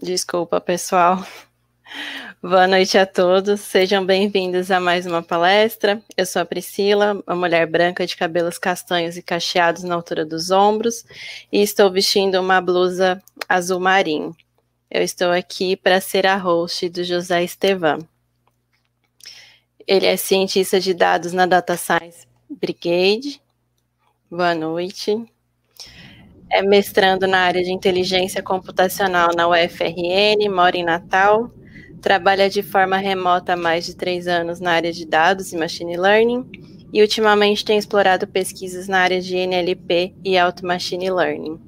Desculpa, pessoal. Boa noite a todos. Sejam bem-vindos a mais uma palestra. Eu sou a Priscila, uma mulher branca de cabelos castanhos e cacheados na altura dos ombros, e estou vestindo uma blusa azul marinho. Eu estou aqui para ser a host do José Estevam. Ele é cientista de dados na Data Science Brigade. Boa noite. É mestrando na área de inteligência computacional na UFRN, mora em Natal, trabalha de forma remota há mais de 3 anos na área de dados e machine learning, e ultimamente tem explorado pesquisas na área de NLP e Auto Machine Learning.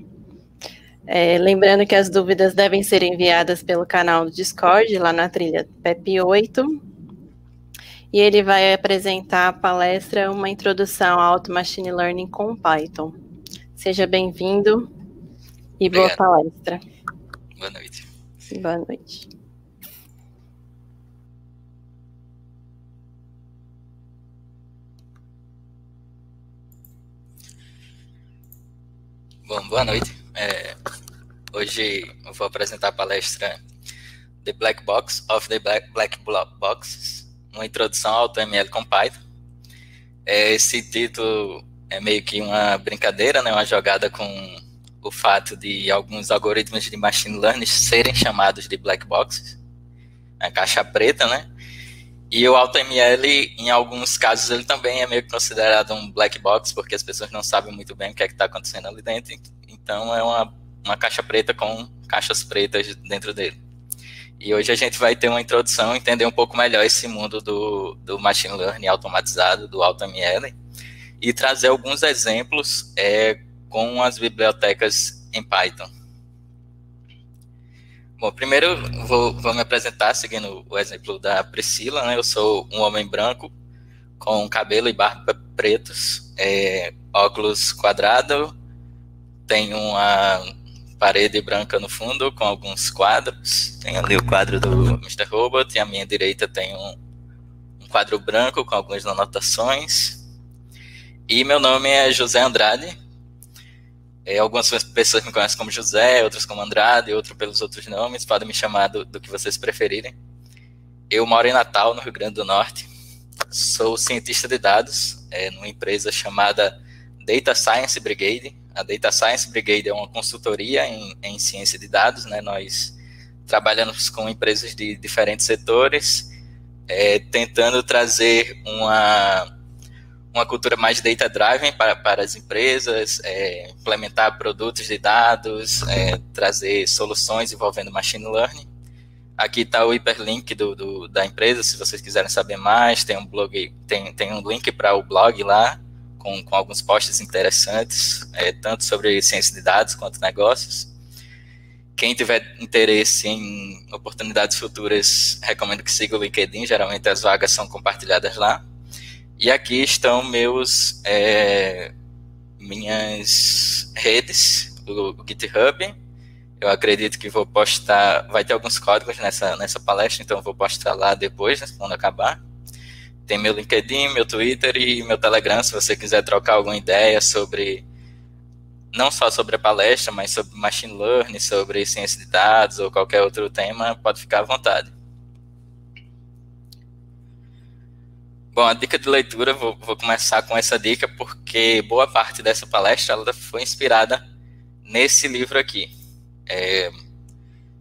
Lembrando que as dúvidas devem ser enviadas pelo canal do Discord, lá na trilha PEP8, e ele vai apresentar a palestra Uma Introdução ao Auto Machine Learning com Python. Seja bem-vindo e boa palestra. Boa noite. Boa noite. Bom, boa noite. Hoje eu vou apresentar a palestra The Black Box of the Black Boxes, uma introdução ao AutoML com Python. Esse título é meio que uma brincadeira, né? Uma jogada com o fato de alguns algoritmos de machine learning serem chamados de black boxes, a caixa preta, né? E o AutoML, em alguns casos, ele também é meio que considerado um black box, porque as pessoas não sabem muito bem o que é que está acontecendo ali dentro. Então, é uma caixa preta com caixas pretas dentro dele. E hoje a gente vai ter uma introdução, entender um pouco melhor esse mundo do machine learning automatizado, do AutoML, e trazer alguns exemplos com as bibliotecas em Python. Bom, primeiro vou me apresentar seguindo o exemplo da Priscila, né? Eu sou um homem branco com cabelo e barba pretos, óculos quadrado, tenho uma parede branca no fundo com alguns quadros, tem ali o quadro do Mr. Robot, e à minha direita tem um quadro branco com algumas anotações. E meu nome é José Andrade. Algumas pessoas me conhecem como José, outras como Andrade, outros pelos outros nomes, podem me chamar do que vocês preferirem. Eu moro em Natal, no Rio Grande do Norte. Sou cientista de dados numa empresa chamada Data Science Brigade. A Data Science Brigade é uma consultoria em ciência de dados, né? Nós trabalhamos com empresas de diferentes setores, tentando trazer uma cultura mais data-driven para as empresas, implementar produtos de dados, trazer soluções envolvendo machine learning. Aqui está o hiperlink da empresa, se vocês quiserem saber mais, tem um blog, tem um link para o blog lá, com alguns posts interessantes, tanto sobre ciência de dados quanto negócios. Quem tiver interesse em oportunidades futuras, recomendo que siga o LinkedIn, geralmente as vagas são compartilhadas lá. E aqui estão minhas redes, o GitHub. Eu acredito que vou postar, vai ter alguns códigos nessa palestra, então eu vou postar lá depois, né, quando acabar. Tem meu LinkedIn, meu Twitter e meu Telegram, se você quiser trocar alguma ideia sobre, não só sobre a palestra, mas sobre machine learning, sobre ciência de dados ou qualquer outro tema, pode ficar à vontade. Bom, a dica de leitura, vou começar com essa dica, porque boa parte dessa palestra ela foi inspirada nesse livro aqui.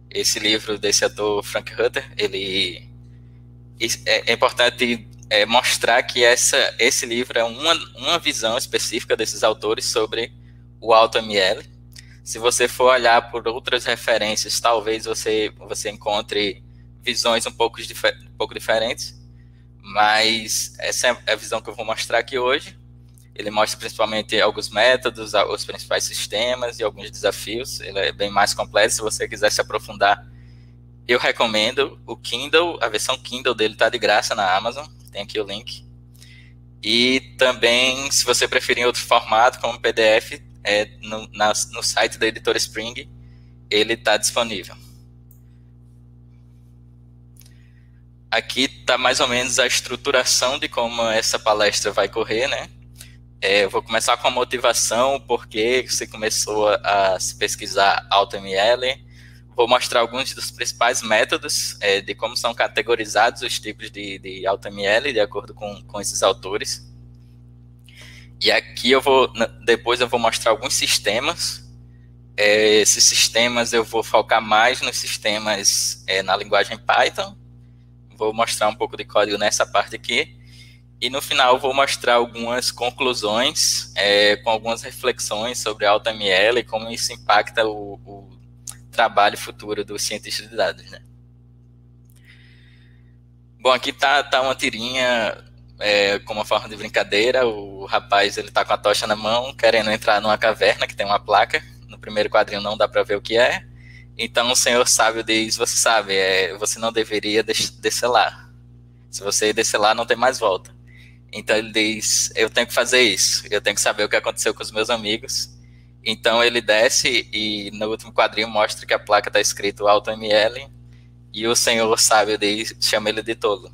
Esse livro desse autor Frank Rutter, é importante mostrar que esse livro é uma visão específica desses autores sobre o AutoML. Se você for olhar por outras referências, talvez você encontre visões um pouco diferentes. Mas essa é a visão que eu vou mostrar aqui hoje. Ele mostra principalmente alguns métodos, os principais sistemas e alguns desafios. Ele é bem mais completo. Se você quiser se aprofundar, eu recomendo o Kindle. A versão Kindle dele está de graça na Amazon. Tem aqui o link. E também, se você preferir em outro formato, como PDF, no site da editora Spring, ele está disponível. Aqui está mais ou menos a estruturação de como essa palestra vai correr, né? Eu vou começar com a motivação, por que você começou a se pesquisar AutoML. vou mostrar alguns dos principais métodos de como são categorizados os tipos de AutoML de acordo com esses autores. E aqui depois eu vou mostrar alguns sistemas. Esses sistemas eu vou focar mais nos sistemas na linguagem Python. Vou mostrar um pouco de código nessa parte aqui. E no final eu vou mostrar algumas conclusões com algumas reflexões sobre AutoML e como isso impacta o trabalho futuro do cientista de dados, né? Bom, aqui tá uma tirinha com uma forma de brincadeira. O rapaz, ele tá com a tocha na mão, querendo entrar numa caverna que tem uma placa. No primeiro quadrinho não dá para ver o que é. Então o senhor sábio diz, você sabe, você não deveria descer lá. Se você descer lá, não tem mais volta. Então ele diz, eu tenho que fazer isso, eu tenho que saber o que aconteceu com os meus amigos. Então ele desce e no último quadrinho mostra que a placa está escrito AutoML e o senhor sábio chama ele de tolo.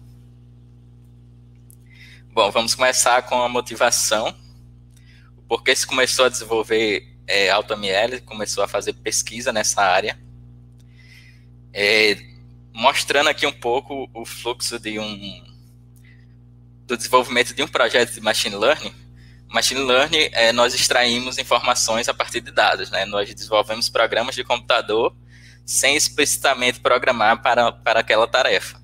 Bom, vamos começar com a motivação. Por que se começou a desenvolver AutoML, começou a fazer pesquisa nessa área. Mostrando aqui um pouco o fluxo do desenvolvimento de um projeto de Machine Learning. Machine Learning, nós extraímos informações a partir de dados, né? Nós desenvolvemos programas de computador sem explicitamente programar para aquela tarefa.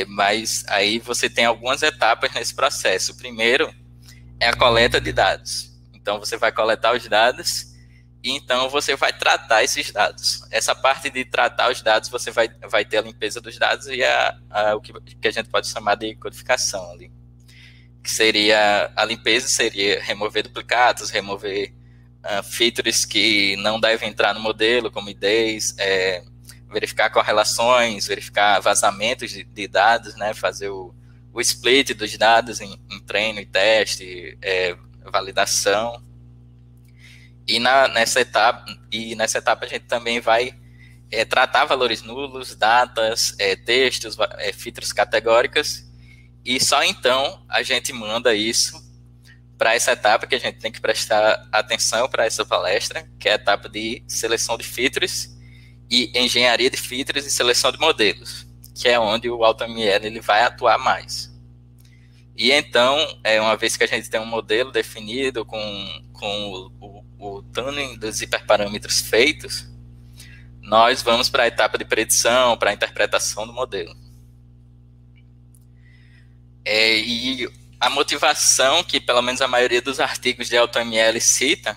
Mas aí você tem algumas etapas nesse processo. O primeiro é a coleta de dados. Então você vai coletar os dados e então você vai tratar esses dados. Essa parte de tratar os dados, você vai ter a limpeza dos dados e o que a gente pode chamar de codificação ali. Que seria, a limpeza seria remover duplicados, remover features que não devem entrar no modelo, como IDs, verificar correlações, verificar vazamentos de dados, né, fazer o split dos dados em treino e teste, validação. E nessa etapa a gente também vai tratar valores nulos, datas, textos, filtros categóricos, e só então a gente manda isso para essa etapa que a gente tem que prestar atenção para essa palestra, que é a etapa de seleção de features e engenharia de features e seleção de modelos, que é onde o AutoML ele vai atuar mais. E então, uma vez que a gente tem um modelo definido com o tuning dos hiperparâmetros feitos, nós vamos para a etapa de predição, para a interpretação do modelo. E a motivação que, pelo menos, a maioria dos artigos de AutoML cita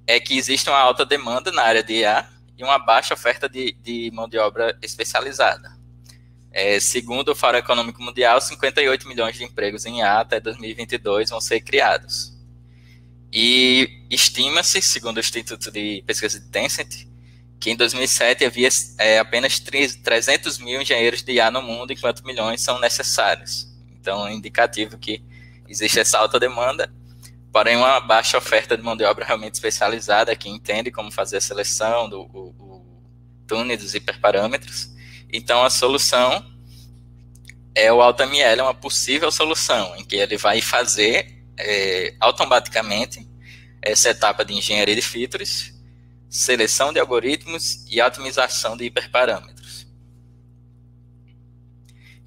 é que existe uma alta demanda na área de IA e uma baixa oferta de mão de obra especializada. Segundo o Fórum Econômico Mundial, 58 milhões de empregos em IA até 2022 vão ser criados. E estima-se, segundo o Instituto de Pesquisa de Tencent, que em 2007 havia apenas 300 mil engenheiros de IA no mundo, enquanto milhões são necessários. Então, é indicativo que existe essa alta demanda, porém uma baixa oferta de mão de obra realmente especializada, que entende como fazer a seleção do tuning dos hiperparâmetros. Então, a solução o AutoML, é uma possível solução, em que ele vai fazer automaticamente essa etapa de engenharia de features, seleção de algoritmos e otimização de hiperparâmetros.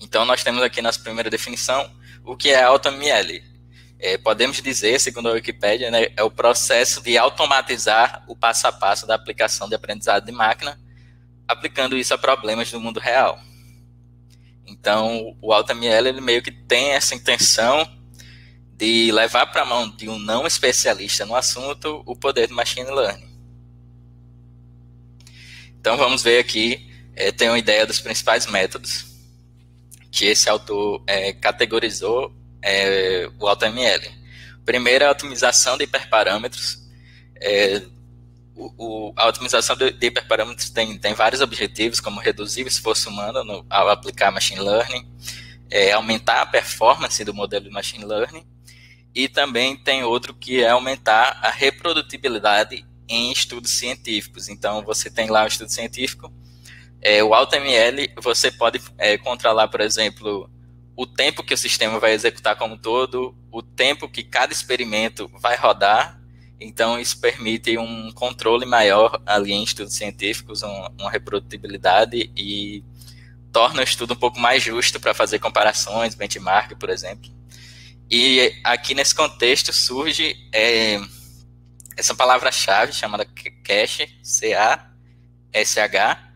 Então, nós temos aqui na primeira definição o que é AutoML. Podemos dizer, segundo a Wikipédia, né, é o processo de automatizar o passo a passo da aplicação de aprendizado de máquina, aplicando isso a problemas do mundo real. Então, o AutoML ele meio que tem essa intenção de levar para a mão de um não especialista no assunto o poder do Machine Learning. Então, vamos ver aqui, tem uma ideia dos principais métodos que esse autor categorizou o AutoML. Primeiro, a otimização de hiperparâmetros. A otimização de hiperparâmetros tem vários objetivos, como reduzir o esforço humano ao aplicar Machine Learning, aumentar a performance do modelo de Machine Learning, e também tem outro que é aumentar a reprodutibilidade em estudos científicos. Então, você tem lá um estudo científico, o AutoML, você pode controlar, por exemplo, o tempo que o sistema vai executar como um todo, o tempo que cada experimento vai rodar, Então, isso permite um controle maior ali em estudos científicos, uma reprodutibilidade e torna o estudo um pouco mais justo para fazer comparações, benchmark, por exemplo. E aqui nesse contexto surge essa palavra-chave chamada cache, C-A-S-H,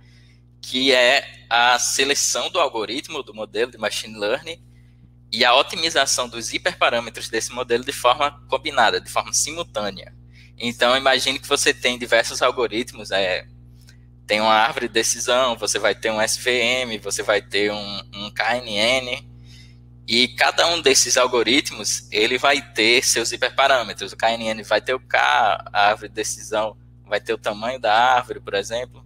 que é a seleção do algoritmo, do modelo de machine learning, e a otimização dos hiperparâmetros desse modelo de forma combinada, de forma simultânea. Então, imagine que você tem diversos algoritmos, tem uma árvore de decisão, você vai ter um SVM, você vai ter um KNN, e cada um desses algoritmos, ele vai ter seus hiperparâmetros. O KNN vai ter o K, a árvore de decisão vai ter o tamanho da árvore, por exemplo.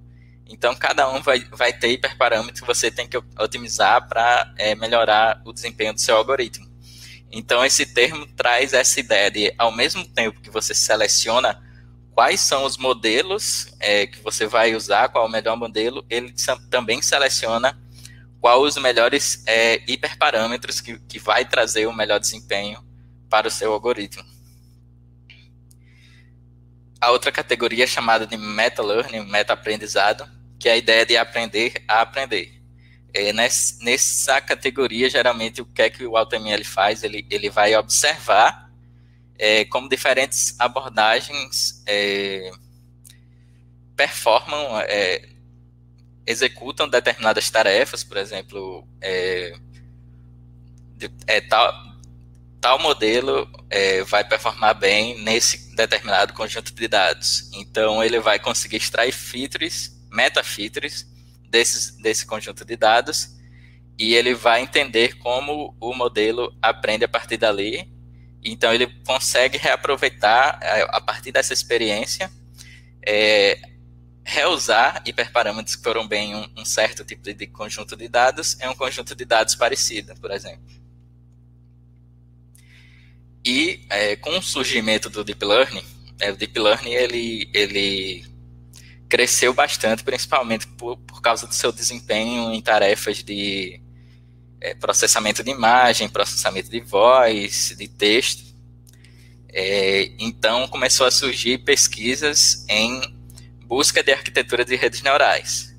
Então, cada um vai ter hiperparâmetros que você tem que otimizar para melhorar o desempenho do seu algoritmo. Então, esse termo traz essa ideia de, ao mesmo tempo que você seleciona quais são os modelos que você vai usar, qual é o melhor modelo, ele também seleciona quais os melhores hiperparâmetros que vai trazer o melhor desempenho para o seu algoritmo. A outra categoria é chamada de meta-learning, meta-aprendizado, que é a ideia de aprender a aprender. Nessa categoria, geralmente, o que é que o AutoML faz? Ele vai observar como diferentes abordagens performam, executam determinadas tarefas, por exemplo, tal modelo vai performar bem nesse determinado conjunto de dados. Então, ele vai conseguir extrair features, meta-features, desse conjunto de dados, e ele vai entender como o modelo aprende a partir dali. Então, ele consegue reaproveitar, a partir dessa experiência, reusar hiperparâmetros que foram bem um certo tipo de conjunto de dados em um conjunto de dados parecido, por exemplo. E com o surgimento do Deep Learning, o Deep Learning ele cresceu bastante, principalmente por causa do seu desempenho em tarefas de processamento de imagem, processamento de voz, de texto. Então, começou a surgir pesquisas em busca de arquitetura de redes neurais.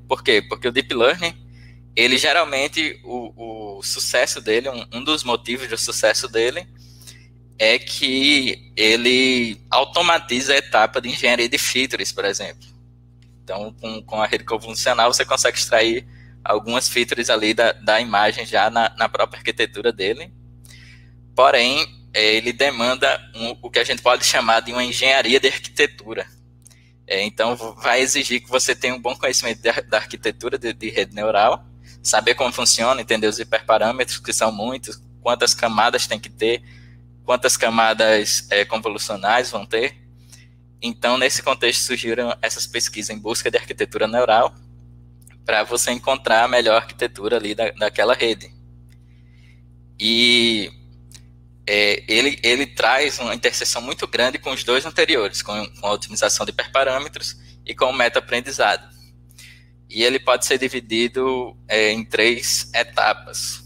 Por quê? Porque o Deep Learning, ele geralmente, o sucesso dele, um dos motivos do sucesso dele, é que ele automatiza a etapa de engenharia de features, por exemplo. Então, com a rede convolucional, você consegue extrair algumas features ali da imagem já na própria arquitetura dele. Porém, ele demanda o que a gente pode chamar de uma engenharia de arquitetura. Então, vai exigir que você tenha um bom conhecimento da arquitetura de rede neural, saber como funciona, entender os hiperparâmetros, que são muitos, quantas camadas tem que ter, quantas camadas convolucionais vão ter. Então, nesse contexto, surgiram essas pesquisas em busca de arquitetura neural para você encontrar a melhor arquitetura ali daquela rede. E ele traz uma interseção muito grande com os dois anteriores, com a otimização de hiperparâmetros e com o meta-aprendizado. E ele pode ser dividido em 3 etapas.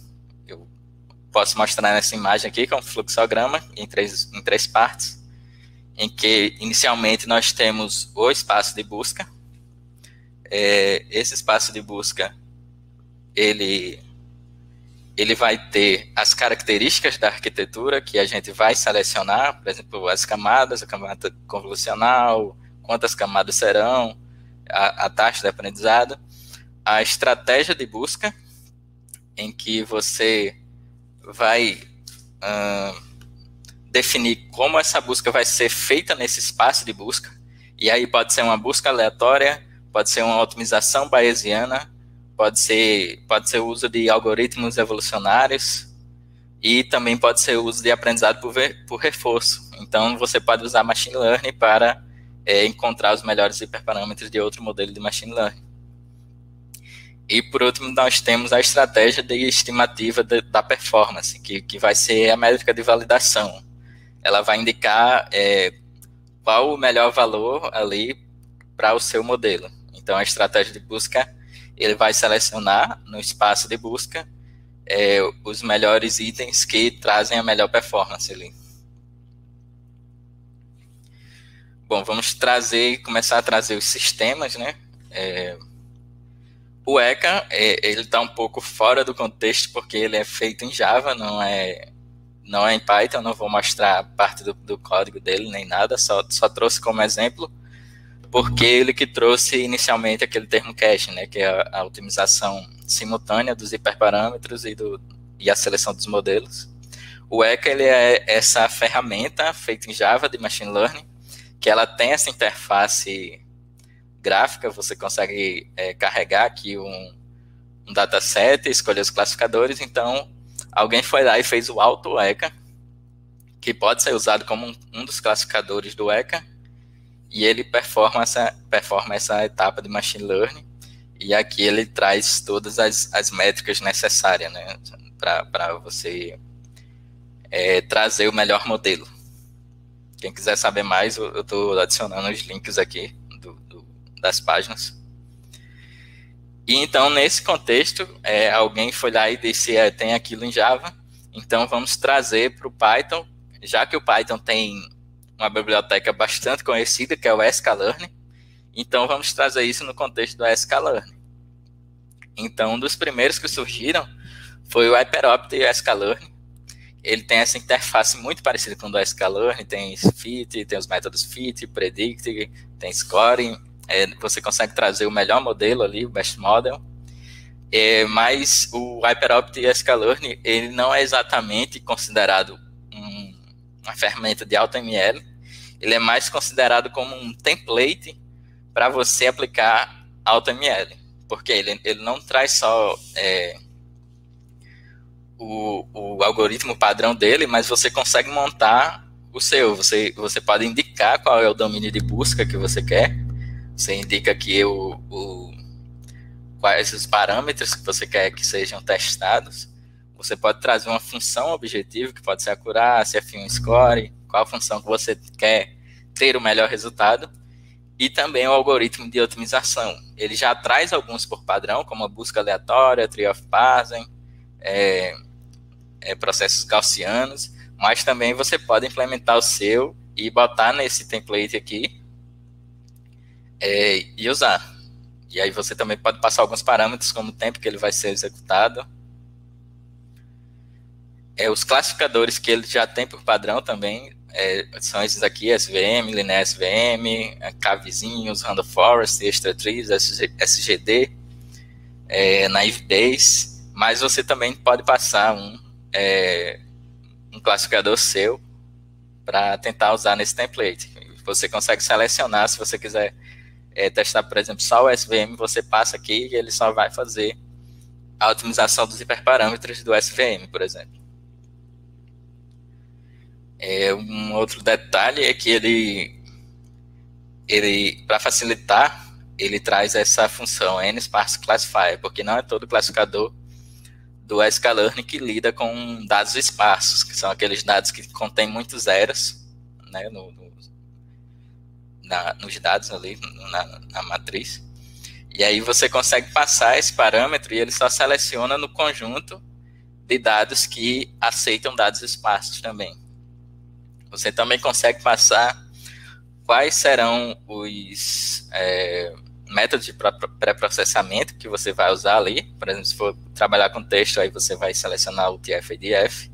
Eu posso mostrar nessa imagem aqui, que é um fluxograma, em três partes, em que inicialmente nós temos o espaço de busca. Esse espaço de busca, ele vai ter as características da arquitetura que a gente vai selecionar, por exemplo, as camadas, a camada convolucional, quantas camadas serão, a taxa de aprendizado, a estratégia de busca, em que você vai definir como essa busca vai ser feita nesse espaço de busca, e aí pode ser uma busca aleatória, pode ser uma otimização bayesiana, pode ser o uso de algoritmos evolucionários e também pode ser o uso de aprendizado por reforço. Então, você pode usar machine learning para encontrar os melhores hiperparâmetros de outro modelo de machine learning. E, por último, nós temos a estratégia de estimativa da performance, que vai ser a métrica de validação. Ela vai indicar qual o melhor valor ali para o seu modelo. Então, a estratégia de busca, ele vai selecionar no espaço de busca os melhores itens que trazem a melhor performance ali. Bom, vamos começar a trazer os sistemas, né? O ECA, ele está um pouco fora do contexto, porque ele é feito em Java, não é em Python. Não vou mostrar parte do código dele, nem nada, só trouxe como exemplo, porque ele que trouxe inicialmente aquele termo cache, né, que é a otimização simultânea dos hiperparâmetros e a seleção dos modelos. O ECA, ele é essa ferramenta feita em Java de Machine Learning, que ela tem essa interface gráfica. Você consegue carregar aqui um dataset, escolher os classificadores. Então, alguém foi lá e fez o AutoECA, que pode ser usado como um dos classificadores do ECA, e ele performa essa etapa de Machine Learning, e aqui ele traz todas as métricas necessárias, né, para você trazer o melhor modelo. Quem quiser saber mais, eu estou adicionando os links aqui das páginas. E então, nesse contexto, alguém foi lá e disse, tem aquilo em Java, então vamos trazer para o Python, já que o Python tem uma biblioteca bastante conhecida, que é o sklearn, então vamos trazer isso no contexto do sklearn. Então, um dos primeiros que surgiram foi o HyperOpt e o sklearn. Ele tem essa interface muito parecida com o do sklearn, tem fit, tem os métodos fit, predict, tem scoring. Você consegue trazer o melhor modelo ali, o best model. Mas o HyperOpt e o sklearn, ele não é exatamente considerado uma ferramenta de AutoML. Ele é mais considerado como um template para você aplicar AutoML, porque ele não traz só o algoritmo padrão dele, mas você consegue montar o seu. Você pode indicar qual é o domínio de busca que você quer. Você indica aqui quais os parâmetros que você quer que sejam testados. Você pode trazer uma função objetivo, que pode ser acurácia, F1 score, qual função que você quer ter o melhor resultado, e também o algoritmo de otimização. Ele já traz alguns por padrão, como a busca aleatória, tree of parsing, processos gaussianos, mas também você pode implementar o seu e botar nesse template aqui e usar. E aí você também pode passar alguns parâmetros, como o tempo que ele vai ser executado. Os classificadores que ele já tem por padrão também são esses aqui: SVM, Linear SVM, Kvizinhos, Random Forest, Extra Trees, SGD, Naive Bayes. Mas você também pode passar um classificador seu para tentar usar nesse template. Você consegue selecionar, se você quiser testar, por exemplo, só o SVM, você passa aqui e ele só vai fazer a otimização dos hiperparâmetros do SVM, por exemplo. Um outro detalhe é que ele para facilitar, ele traz essa função NSparse Classifier, porque não é todo classificador do sklearn que lida com dados esparsos, que são aqueles dados que contêm muitos zeros, né, nos dados ali, na matriz. E aí você consegue passar esse parâmetro e ele só seleciona no conjunto de dados que aceitam dados esparsos também. Você também consegue passar quais serão os métodos de pré-processamento que você vai usar ali. Por exemplo, se for trabalhar com texto, aí você vai selecionar o TF-IDF.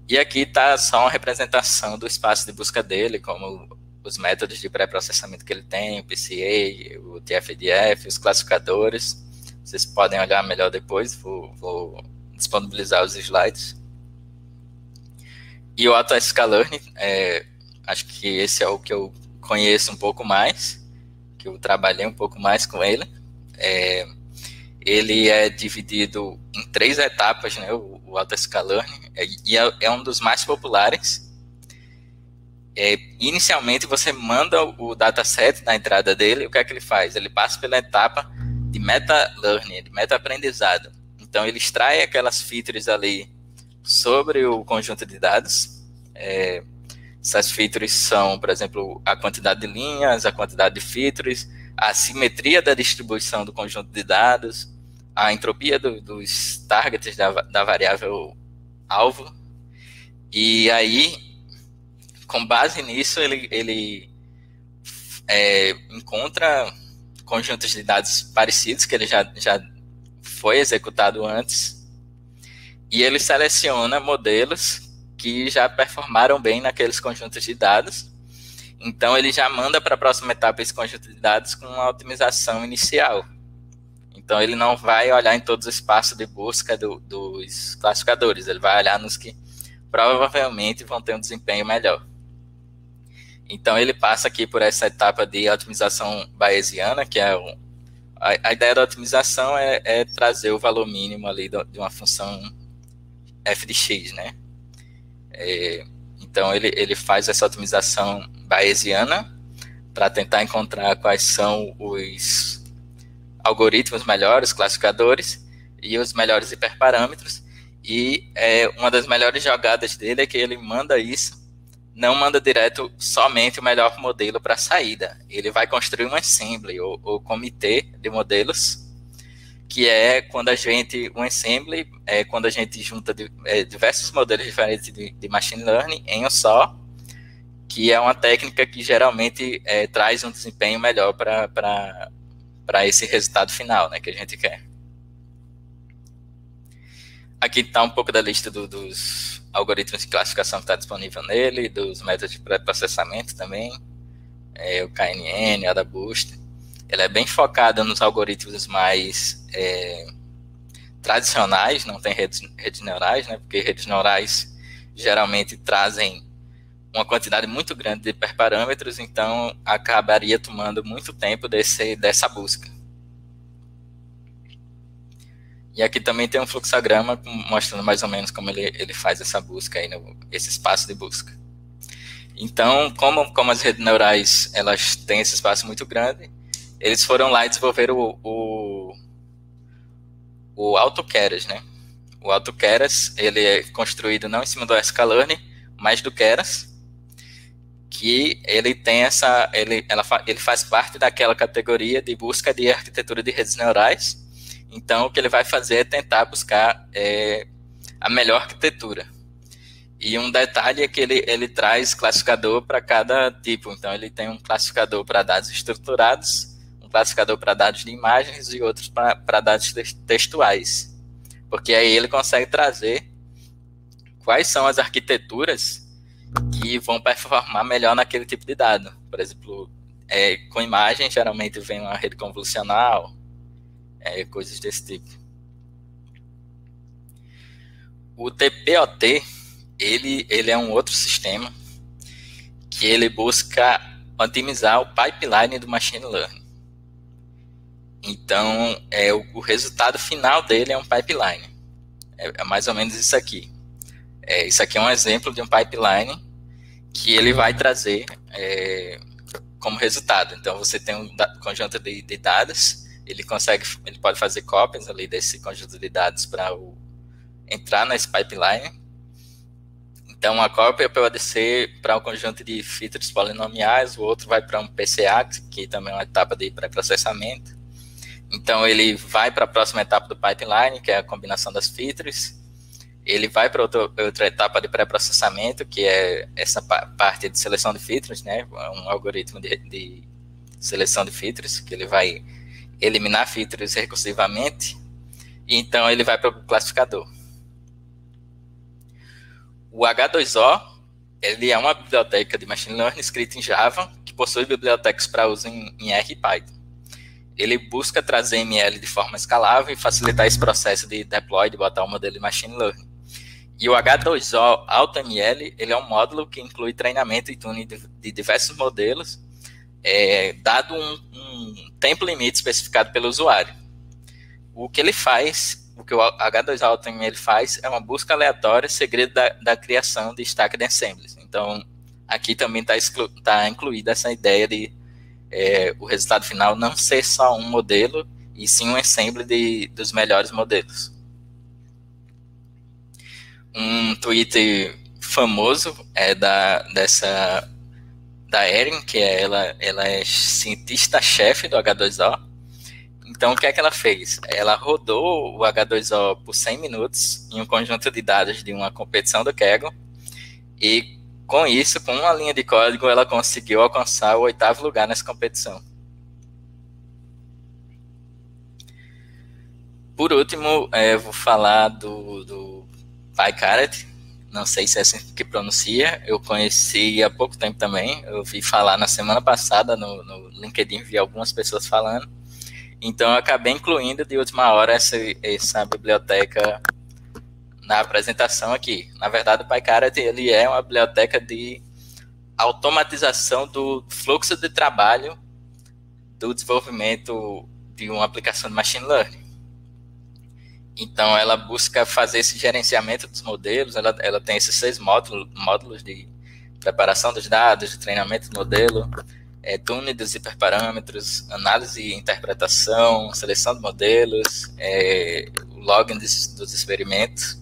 E aqui está só uma representação do espaço de busca dele, como os métodos de pré-processamento que ele tem, o PCA, o TF-IDF, os classificadores. Vocês podem olhar melhor depois, vou disponibilizar os slides. E o AutoScaLearn, acho que esse é o que eu conheço um pouco mais, que eu trabalhei um pouco mais com ele. Ele é dividido em 3 etapas, né, o AutoScaLearn, e é um dos mais populares. Inicialmente, você manda o dataset na entrada dele, o que é que ele faz? Ele passa pela etapa de meta-learning, de meta-aprendizado. Então, ele extrai aquelas features ali sobre o conjunto de dados. Essas features são, por exemplo, a quantidade de linhas, a quantidade de features, a simetria da distribuição do conjunto de dados, a entropia dos targets da variável alvo. E aí, com base nisso, ele encontra conjuntos de dados parecidos que ele já foi executado antes, e ele seleciona modelos que já performaram bem naqueles conjuntos de dados. Então, ele já manda para a próxima etapa esse conjunto de dados com uma otimização inicial. Então, ele não vai olhar em todos os espaços de busca dos classificadores, ele vai olhar nos que provavelmente vão ter um desempenho melhor. Então, ele passa aqui por essa etapa de otimização bayesiana, que é a ideia da otimização é trazer o valor mínimo ali de uma função f de x, né? Então, ele faz essa otimização bayesiana para tentar encontrar quais são os algoritmos melhores, classificadores, e os melhores hiperparâmetros. E uma das melhores jogadas dele é que ele manda isso, não manda direto somente o melhor modelo para a saída. Ele vai construir um assembly, ou comitê de modelos, que é quando um assembly é quando a gente junta diversos modelos diferentes de machine learning em um só, que é uma técnica que geralmente traz um desempenho melhor para esse resultado final, né, que a gente quer. Aqui está um pouco da lista dos algoritmos de classificação que está disponível nele, dos métodos de pré-processamento também, o KNN, o AdaBoost. Ele é bem focado nos algoritmos mais tradicionais, não tem redes neurais, né, porque redes neurais geralmente trazem uma quantidade muito grande de hiperparâmetros, então acabaria tomando muito tempo dessa busca. E aqui também tem um fluxograma mostrando mais ou menos como ele faz essa busca, aí, esse espaço de busca. Então, como as redes neurais elas têm esse espaço muito grande, eles foram lá e desenvolveram o AutoKeras, né? O AutoKeras, ele é construído não em cima do sklearn, mas do Keras, que ele tem ele faz parte daquela categoria de busca de arquitetura de redes neurais. Então, o que ele vai fazer é tentar buscar a melhor arquitetura. E um detalhe é que ele traz classificador para cada tipo. Então, ele tem um classificador para dados estruturados, um classificador para dados de imagens e outros para dados textuais. Porque aí ele consegue trazer quais são as arquiteturas que vão performar melhor naquele tipo de dado. Por exemplo, com imagem, geralmente vem uma rede convolucional, coisas desse tipo. O TPOT, ele é um outro sistema que ele busca otimizar o pipeline do machine learning. Então, o resultado final dele é um pipeline. É mais ou menos isso aqui. Isso aqui é um exemplo de um pipeline que ele vai trazer como resultado. Então, você tem um conjunto de dados, ele pode fazer cópias ali desse conjunto de dados para entrar nesse pipeline. Então, uma cópia pode ser para um conjunto de features polinomiais, o outro vai para um PCA, que também é uma etapa de pré-processamento. Então, ele vai para a próxima etapa do pipeline, que é a combinação das features. Ele vai para outra etapa de pré-processamento, que é essa parte de seleção de features, né? Um algoritmo de seleção de features, que ele vai eliminar features recursivamente. E então, ele vai para o classificador. O H2O, ele é uma biblioteca de machine learning escrita em Java, que possui bibliotecas para uso em R e Python. Ele busca trazer ML de forma escalável e facilitar esse processo de deploy, de botar um modelo de machine learning. E o H2O AutoML, ele é um módulo que inclui treinamento e tuning de diversos modelos, dado um tempo limite especificado pelo usuário. O que ele faz, o que o H2O AutoML faz, é uma busca aleatória, segredo da criação de stacked assemblies. Então, aqui também está incluída essa ideia de o resultado final não ser só um modelo, e sim um assembly dos melhores modelos. Um tweet famoso é da Erin, que ela é cientista-chefe do H2O. Então, o que é que ela fez? Ela rodou o H2O por 100 minutos em um conjunto de dados de uma competição do Kaggle e Com isso, com uma linha de código, ela conseguiu alcançar o 8º lugar nessa competição. Por último, vou falar do PyCaret. Não sei se é assim que pronuncia. Eu conheci há pouco tempo também. Eu vi falar na semana passada no LinkedIn, vi algumas pessoas falando. Então, eu acabei incluindo de última hora essa biblioteca na apresentação aqui. Na verdade, o PyCaret ele é uma biblioteca de automatização do fluxo de trabalho do desenvolvimento de uma aplicação de machine learning. Então, ela busca fazer esse gerenciamento dos modelos, ela tem esses 6 módulos de preparação dos dados, de treinamento do modelo, tuning dos hiperparâmetros, análise e interpretação, seleção de modelos, o logging dos experimentos.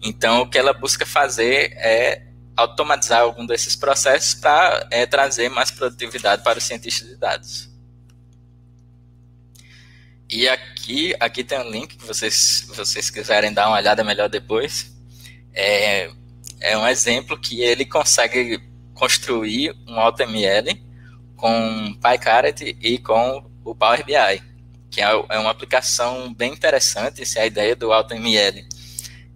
Então, o que ela busca fazer é automatizar algum desses processos para trazer mais produtividade para os cientistas de dados. E aqui tem um link que vocês quiserem dar uma olhada melhor depois. É um exemplo que ele consegue construir um AutoML com PyCaret e com o Power BI, que é uma aplicação bem interessante. Se a ideia do AutoML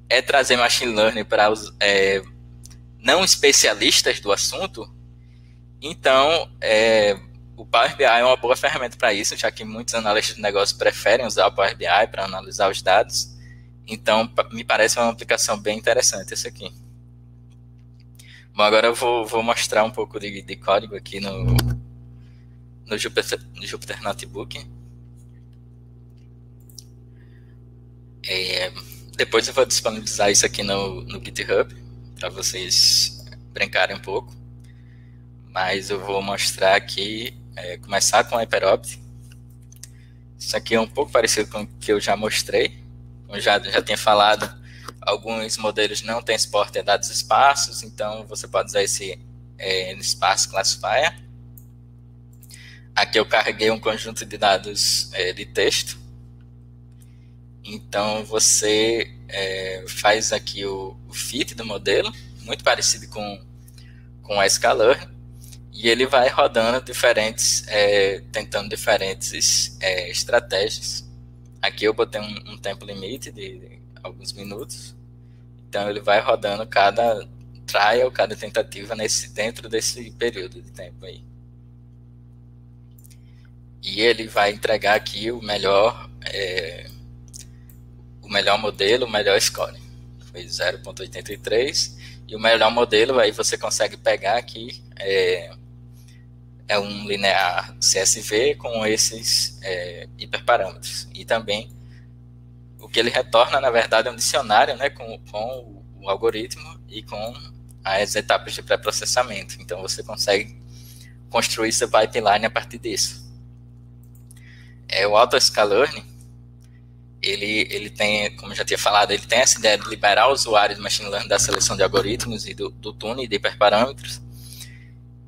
é trazer machine learning para os não especialistas do assunto, então o Power BI é uma boa ferramenta para isso, já que muitos analistas de negócio preferem usar o Power BI para analisar os dados. Então, me parece uma aplicação bem interessante essa aqui. Bom, agora eu vou mostrar um pouco de código aqui no Jupyter Notebook. Depois eu vou disponibilizar isso aqui no GitHub, para vocês brincarem um pouco. Mas eu vou mostrar aqui, começar com a HyperOpti. Isso aqui é um pouco parecido com o que eu já mostrei. Como eu já tinha falado, alguns modelos não têm suporte a dados esparsos, então você pode usar esse sparse classifier. Aqui eu carreguei um conjunto de dados de texto. Então você faz aqui o fit do modelo, muito parecido com a sklearn, e ele vai rodando tentando diferentes estratégias. Aqui eu botei um tempo limite de alguns minutos, então ele vai rodando cada trial, cada tentativa dentro desse período de tempo aí. E ele vai entregar aqui o melhor modelo, o melhor score. Foi 0.83. E o melhor modelo, aí você consegue pegar aqui, um linear CSV com esses hiperparâmetros. E também, o que ele retorna, na verdade, é um dicionário, né, com o algoritmo e com as etapas de pré-processamento. Então, você consegue construir seu pipeline a partir disso. O AutoScaLearn, ele tem, como eu já tinha falado, ele tem essa ideia de liberar usuários de machine learning da seleção de algoritmos e do tuning de hiperparâmetros.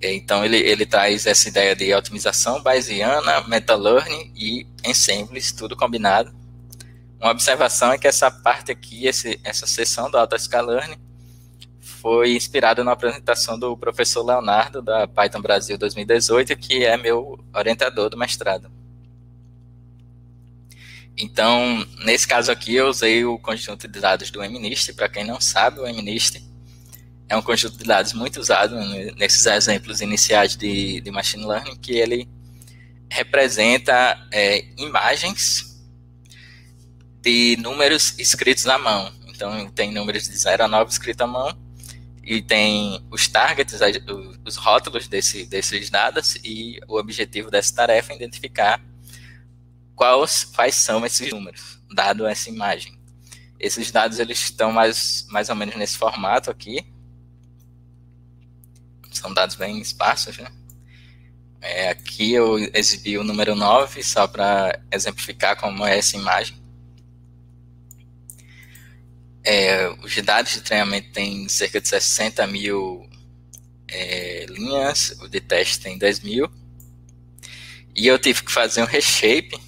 Então, ele traz essa ideia de otimização bayesiana, meta-learning e ensembles, tudo combinado. Uma observação é que essa parte aqui, essa seção do AutoScaLearn, foi inspirada na apresentação do professor Leonardo, da Python Brasil 2018, que é meu orientador do mestrado. Então, nesse caso aqui, eu usei o conjunto de dados do MNIST. Para quem não sabe, o MNIST é um conjunto de dados muito usado nesses exemplos iniciais de Machine Learning, que ele representa imagens de números escritos à mão. Então, tem números de 0 a 9 escritos à mão, e tem os targets, os rótulos desses dados, e o objetivo dessa tarefa é identificar quais são esses números, dado essa imagem. Esses dados eles estão mais ou menos nesse formato aqui. São dados bem esparsos, né? Aqui eu exibi o número 9, só para exemplificar como é essa imagem. Os dados de treinamento tem cerca de 60 mil linhas, o de teste tem 10 mil. E eu tive que fazer um reshape,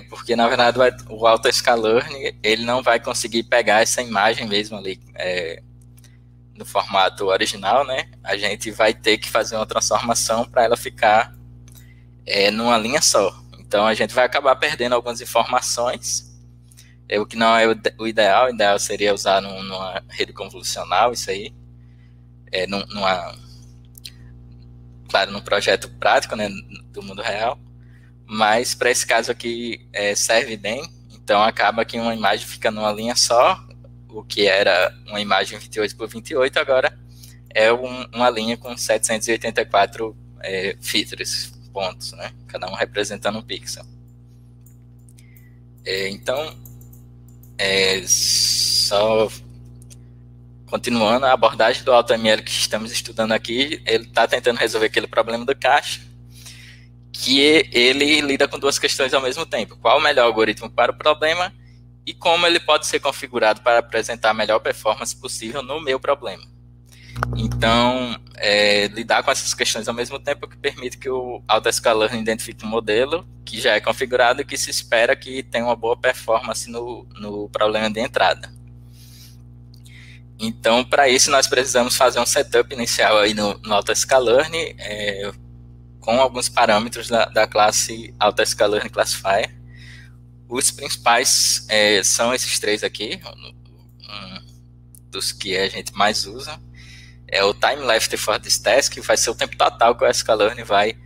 porque na verdade o AutoScaLearn ele não vai conseguir pegar essa imagem mesmo ali no formato original, né, a gente vai ter que fazer uma transformação para ela ficar numa linha só. Então a gente vai acabar perdendo algumas informações, o que não é o ideal seria usar numa rede convolucional, isso aí, claro, num projeto prático, né, do mundo real, mas para esse caso aqui serve bem. Então acaba que uma imagem fica numa linha só, o que era uma imagem 28 por 28, agora é uma linha com 784 features, pontos, né? Cada um representando um pixel. Então, só continuando, a abordagem do AutoML que estamos estudando aqui, ele está tentando resolver aquele problema do cache, que ele lida com duas questões ao mesmo tempo. Qual o melhor algoritmo para o problema e como ele pode ser configurado para apresentar a melhor performance possível no meu problema. Então, lidar com essas questões ao mesmo tempo que permite que o AutoScaler identifique um modelo que já é configurado e que se espera que tenha uma boa performance no problema de entrada. Então, para isso, nós precisamos fazer um setup inicial aí no AutoScaler, com alguns parâmetros da classe AutoScaler Classifier. Os principais são esses três aqui, dos que a gente mais usa. O time left for this task, que vai ser o tempo total que o sklearn vai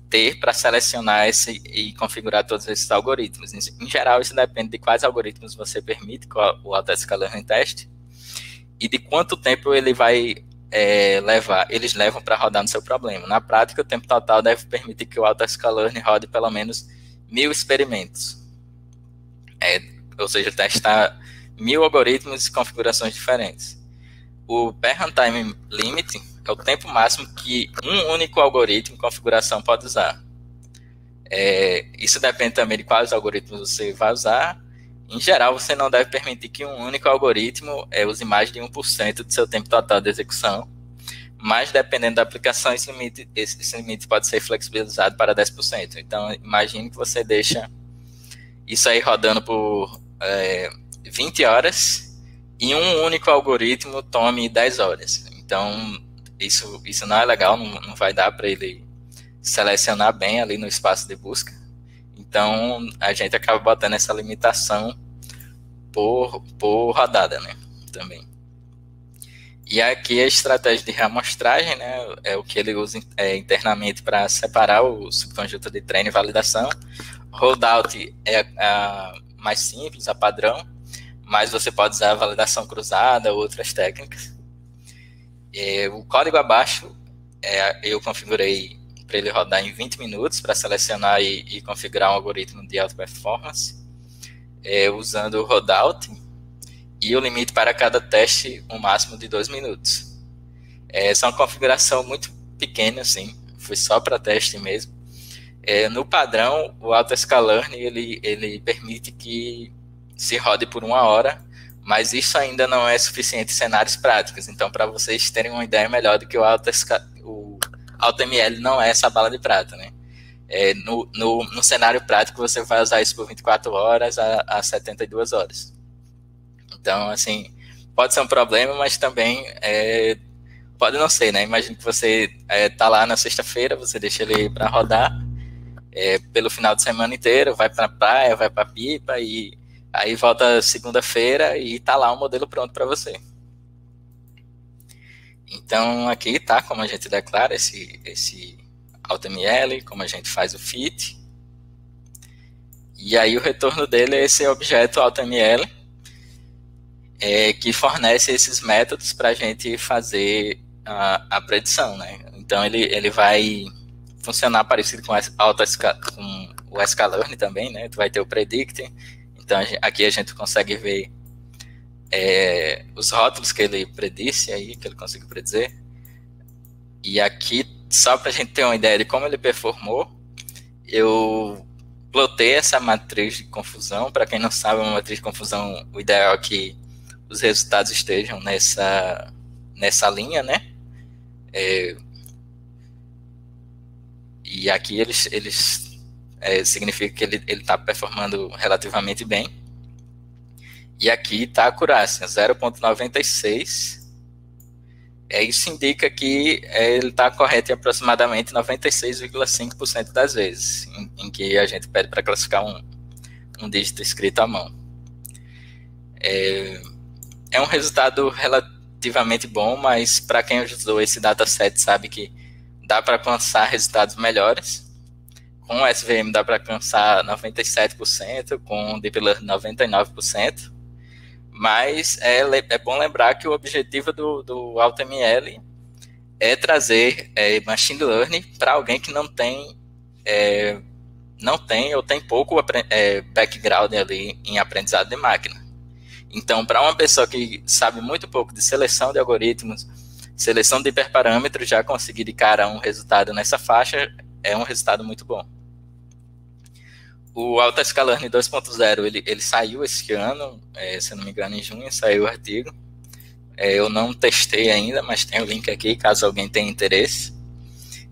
ter para selecionar e configurar todos esses algoritmos. Em geral, isso depende de quais algoritmos você permite que o AutoScaler teste e de quanto tempo ele vai levar. Eles levam para rodar no seu problema. Na prática, o tempo total deve permitir que o AutoScaler rode pelo menos 1000 experimentos. Ou seja, testar 1000 algoritmos e configurações diferentes. O per runtime limit é o tempo máximo que um único algoritmo e configuração pode usar. Isso depende também de quais algoritmos você vai usar. Em geral, você não deve permitir que um único algoritmo use mais de 1% do seu tempo total de execução, mas dependendo da aplicação, esse limite pode ser flexibilizado para 10%. Então, imagine que você deixa isso aí rodando por 20 horas e um único algoritmo tome 10 horas. Então, isso não é legal, não vai dar para ele selecionar bem ali no espaço de busca. Então, a gente acaba botando essa limitação por rodada, né, também. E aqui a estratégia de reamostragem, né, é o que ele usa internamente para separar o subconjunto de treino e validação. Rollout é a mais simples, a padrão, mas você pode usar a validação cruzada ou outras técnicas. O código abaixo, eu configurei para ele rodar em 20 minutos para selecionar e configurar um algoritmo de alta performance, usando o rollout e o limite para cada teste um máximo de 2 minutos. Essa é uma configuração muito pequena, assim, foi só para teste mesmo. No padrão, o AutoScaler ele permite que se rode por 1 hora, mas isso ainda não é suficiente em cenários práticos. Então, para vocês terem uma ideia melhor do que o AutoML não é essa bala de prata, né? No cenário prático, você vai usar isso por 24 horas a 72 horas. Então, assim, pode ser um problema, mas também pode não ser, né? Imagine que você está lá na sexta-feira, você deixa ele para rodar pelo final de semana inteiro, vai para a praia, vai para a pipa e aí volta segunda-feira e tá lá o modelo pronto para você. Então aqui tá como a gente declara esse AutoML, como a gente faz o fit. E aí o retorno dele é esse objeto AutoML, que fornece esses métodos para a gente fazer a predição, né? Então ele vai funcionar parecido com o sklearn também, né? Tu vai ter o predict. Então, aqui a gente consegue ver os rótulos que ele predisse aí, que ele conseguiu predizer. E aqui, só para a gente ter uma ideia de como ele performou, eu plotei essa matriz de confusão. Para quem não sabe, uma matriz de confusão, o ideal é que os resultados estejam nessa linha, né? E aqui eles significa que ele está performando relativamente bem. E aqui está a acurácia, 0,96 Isso indica que ele está correto em aproximadamente 96,5% das vezes em que a gente pede para classificar um dígito escrito à mão. É um resultado relativamente bom, mas para quem usou esse dataset sabe que dá para alcançar resultados melhores. Com o SVM dá para alcançar 97%, com o Deep Learning 99%, mas é bom lembrar que o objetivo do AutoML é trazer Machine Learning para alguém que não tem ou tem pouco background ali em aprendizado de máquina. Então, para uma pessoa que sabe muito pouco de seleção de algoritmos, seleção de hiperparâmetros, já conseguir de cara um resultado nessa faixa é um resultado muito bom. O AutoScaLearning 2.0, ele saiu esse ano, se eu não me engano, em junho, saiu o artigo. Eu não testei ainda, mas tem o link aqui, caso alguém tenha interesse.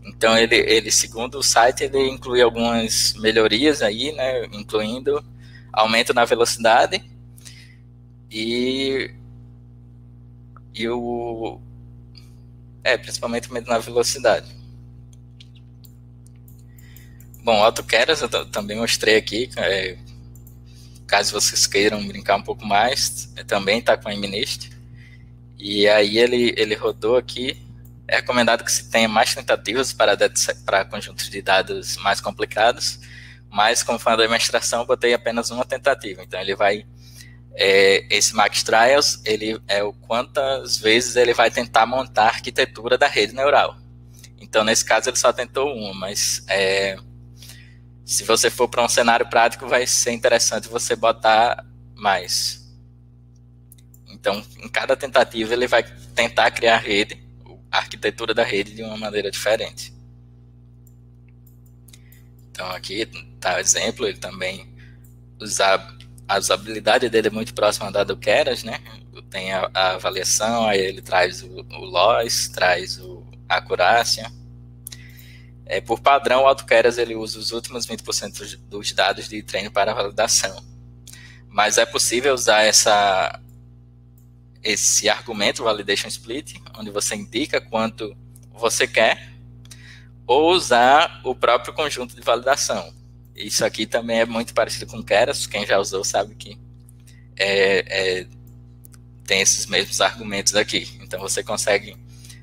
Então, ele segundo o site, ele inclui algumas melhorias aí, né, incluindo aumento na velocidade principalmente aumento na velocidade. Bom, o AutoKeras eu também mostrei aqui, caso vocês queiram brincar um pouco mais, também está com a MNIST. E aí ele rodou aqui. É recomendado que se tenha mais tentativas para conjuntos de dados mais complicados, mas como foi uma demonstração, eu botei apenas uma tentativa. Então ele vai, esse Max Trials, ele é o quantas vezes ele vai tentar montar a arquitetura da rede neural. Então nesse caso ele só tentou uma, mas se você for para um cenário prático, vai ser interessante você botar mais. Então, em cada tentativa, ele vai tentar criar a arquitetura da rede de uma maneira diferente. Então, aqui está o exemplo. Ele também a usabilidade dele é muito próxima da do Keras, né? Tem a avaliação, aí ele traz o loss, traz a acurácia. Por padrão, o AutoKeras ele usa os últimos 20% dos dados de treino para validação. Mas é possível usar esse argumento, Validation Split, onde você indica quanto você quer, ou usar o próprio conjunto de validação. Isso aqui também é muito parecido com o Keras, quem já usou sabe que tem esses mesmos argumentos aqui. Então você consegue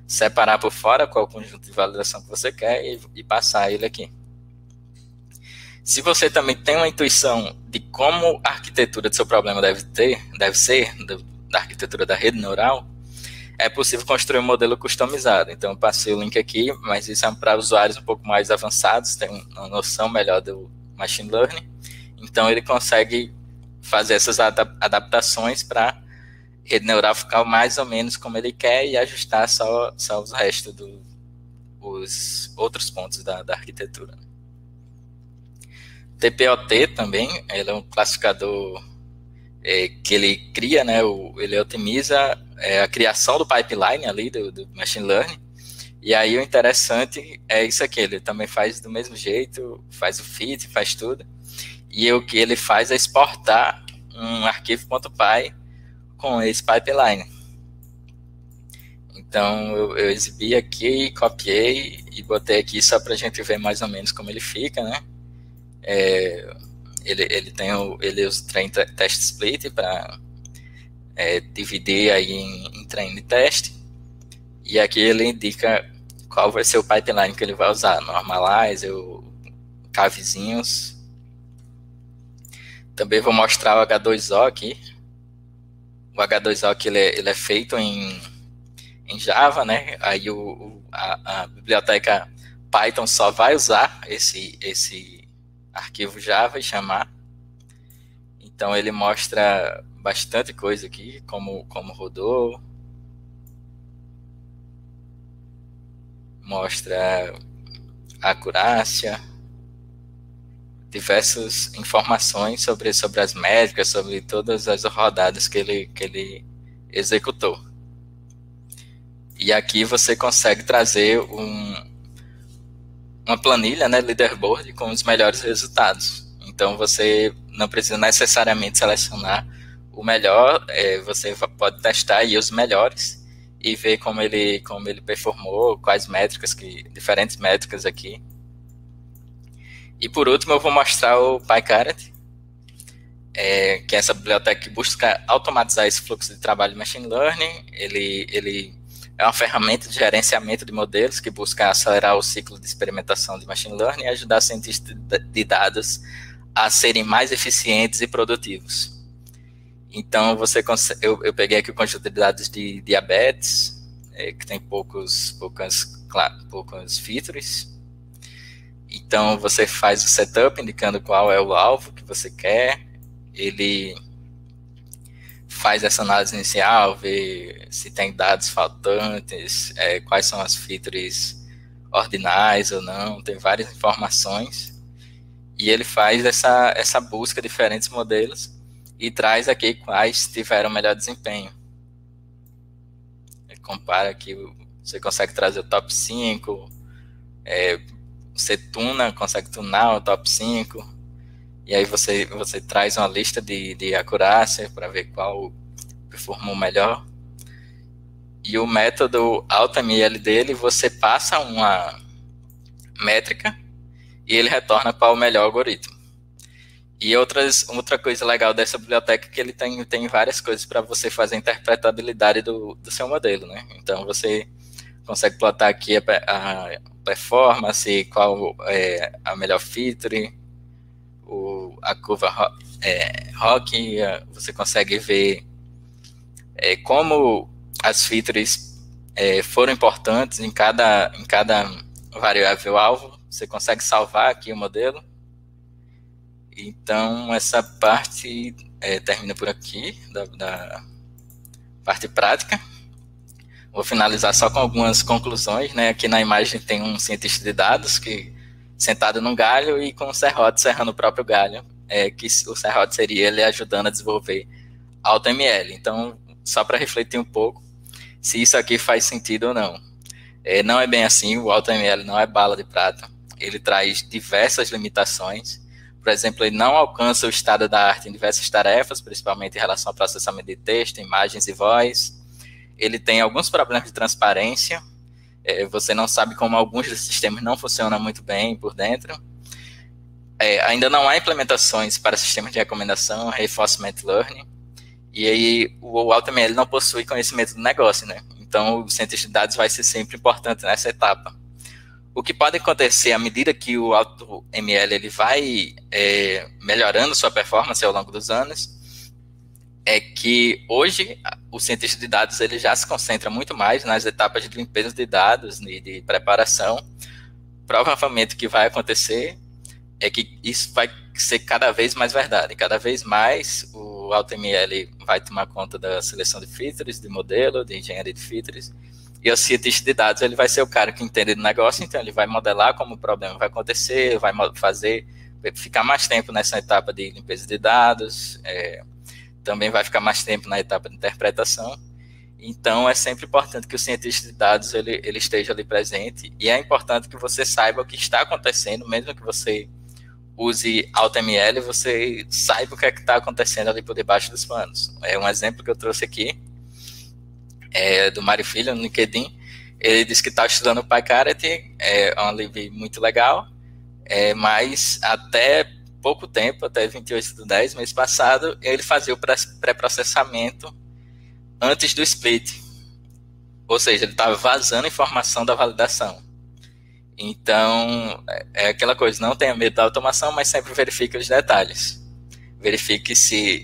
separar por fora qual conjunto de validação que você quer e passar ele aqui. Se você também tem uma intuição de como a arquitetura do seu problema deve ser, da arquitetura da rede neural, é possível construir um modelo customizado. Então, eu passei o link aqui, mas isso é para usuários um pouco mais avançados, tem uma noção melhor do Machine Learning. Então, ele consegue fazer essas adaptações para rede neural ficar mais ou menos como ele quer e ajustar só os restos os outros pontos da arquitetura. TPOT também, ele é um classificador que ele cria, né, ele otimiza a criação do pipeline ali do Machine Learning. E aí o interessante é isso aqui, ele também faz do mesmo jeito, faz o fit, faz tudo. E o que ele faz é exportar um arquivo .py com esse pipeline. Então eu exibi aqui, copiei e botei aqui só para a gente ver mais ou menos como ele fica, né? Ele usa o train test split para dividir aí em train e teste, e aqui ele indica qual vai ser o pipeline que ele vai usar, normalize, cavezinhos. Também vou mostrar o H2O aqui. O H2O aqui ele é feito em Java, né? Aí a biblioteca Python só vai usar esse arquivo Java e chamar. Então ele mostra bastante coisa aqui, como rodou. Mostra a acurácia, diversas informações sobre as métricas, sobre todas as rodadas que ele executou. E aqui você consegue trazer uma planilha, né, leaderboard, com os melhores resultados. Então você não precisa necessariamente selecionar o melhor, você pode testar aí os melhores e ver como ele performou, quais métricas, diferentes métricas aqui. E por último eu vou mostrar o PyCaret, que é essa biblioteca que busca automatizar esse fluxo de trabalho de Machine Learning. Ele é uma ferramenta de gerenciamento de modelos que busca acelerar o ciclo de experimentação de Machine Learning e ajudar cientistas de dados a serem mais eficientes e produtivos. Então, eu peguei aqui o conjunto de dados de diabetes, que tem poucas features. Então, você faz o setup indicando qual é o alvo que você quer. Ele faz essa análise inicial, vê se tem dados faltantes, quais são as features ordinais ou não, tem várias informações. E ele faz essa busca de diferentes modelos e traz aqui quais tiveram melhor desempenho. Ele compara aqui, você consegue trazer o top 5, você consegue tunar o top 5, e aí você traz uma lista de acurácia para ver qual performou melhor. E o método AutoML dele, você passa uma métrica e ele retorna qual o melhor algoritmo. E outra coisa legal dessa biblioteca é que ele tem várias coisas para você fazer a interpretabilidade do seu modelo, né? Então, você consegue plotar aqui a performance, qual é a melhor feature, a curva ROC, você consegue ver como as features foram importantes em cada variável alvo. Você consegue salvar aqui o modelo. Então, essa parte termina por aqui, da parte prática. Vou finalizar só com algumas conclusões, né? Aqui na imagem tem um cientista de dados sentado num galho e com um serrote serrando o próprio galho, que o serrote seria ele ajudando a desenvolver AutoML. Então, só para refletir um pouco se isso aqui faz sentido ou não. Não é bem assim, o AutoML não é bala de prata. Ele traz diversas limitações. Por exemplo, ele não alcança o estado da arte em diversas tarefas, principalmente em relação ao processamento de texto, imagens e voz. Ele tem alguns problemas de transparência. Você não sabe como alguns desses sistemas não funcionam muito bem por dentro. Ainda não há implementações para sistemas de recomendação, reinforcement learning. E aí o AutoML não possui conhecimento do negócio, né? Então, o cientista de dados vai ser sempre importante nessa etapa. O que pode acontecer à medida que o AutoML ele vai melhorando sua performance ao longo dos anos é que hoje o cientista de dados ele já se concentra muito mais nas etapas de limpeza de dados e de preparação. Provavelmente o que vai acontecer é que isso vai ser cada vez mais verdade. Cada vez mais o AutoML vai tomar conta da seleção de features, de modelo, de engenharia de features. E o cientista de dados ele vai ser o cara que entende do negócio, então ele vai modelar como o problema vai acontecer, vai ficar mais tempo nessa etapa de limpeza de dados, também vai ficar mais tempo na etapa de interpretação. Então, é sempre importante que o cientista de dados ele esteja ali presente, e é importante que você saiba o que está acontecendo, mesmo que você use AutoML, você saiba o que é que está acontecendo ali por debaixo dos panos. Um exemplo que eu trouxe aqui do Mário Filho, no LinkedIn. Ele disse que está estudando o PyCaret, é uma lib muito legal, mas até pouco tempo, até 28/10, mês passado, ele fazia o pré-processamento antes do split. Ou seja, ele estava vazando informação da validação. Então, é aquela coisa, não tenha medo da automação, mas sempre verifique os detalhes. Verifique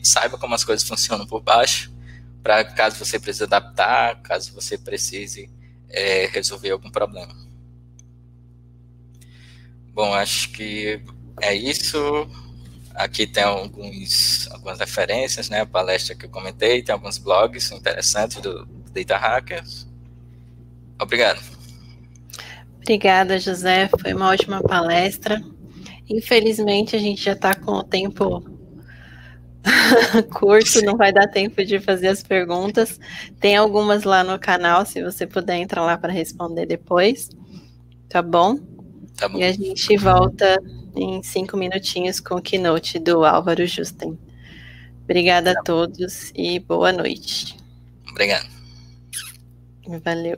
saiba como as coisas funcionam por baixo, para caso você precise adaptar, caso você precise resolver algum problema. Bom, acho que é isso. Aqui tem algumas referências, né? A palestra que eu comentei, tem alguns blogs interessantes do Data Hackers. Obrigado. Obrigada, José. Foi uma ótima palestra. Infelizmente, a gente já está com o tempo curto, não vai dar tempo de fazer as perguntas. Tem algumas lá no canal, se você puder entrar lá para responder depois. Tá bom? Tá bom. E a gente volta em 5 minutinhos com o keynote do Álvaro Justen. Obrigada a todos e boa noite. Obrigado. Valeu.